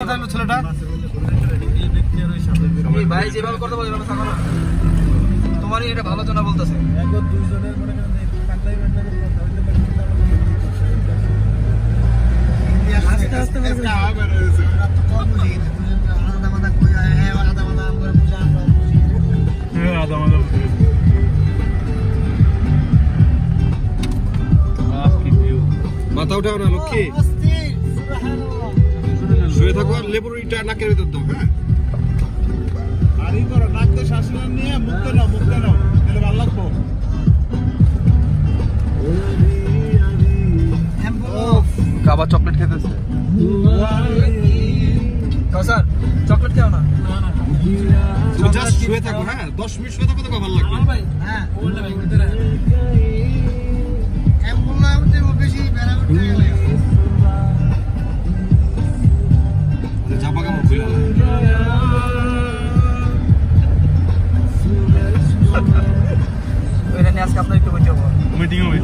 ছেলেটা ভাই যেভাবে করতে পারবে তোমারই এটা ভালো জনা বলতেছে মাথা উঠাও না লক্ষ্মী শুয়ে থাকো আর লেবুর ইটা নাকের ভিতর দাও হ্যাঁ আর ই করো নাক দিয়ে শ্বাস নিয়ে মুখতে নাও তাহলে ভালো লাগবো কাবা চকলেট খেতেছে স্যার চকলেট খাও না তুমি জাস্ট শুয়ে থাকো হ্যাঁ 10 মিনিট শুয়ে থাকো তো ভালো লাগবে ভাই হ্যাঁ বললে ভাই ভিতরে এম বললাম যে বেশি বেড়া উঠে গেল জাপাকা মুখ ওইটা নিয়ে আজকে আপনার একটু মিটিং হবে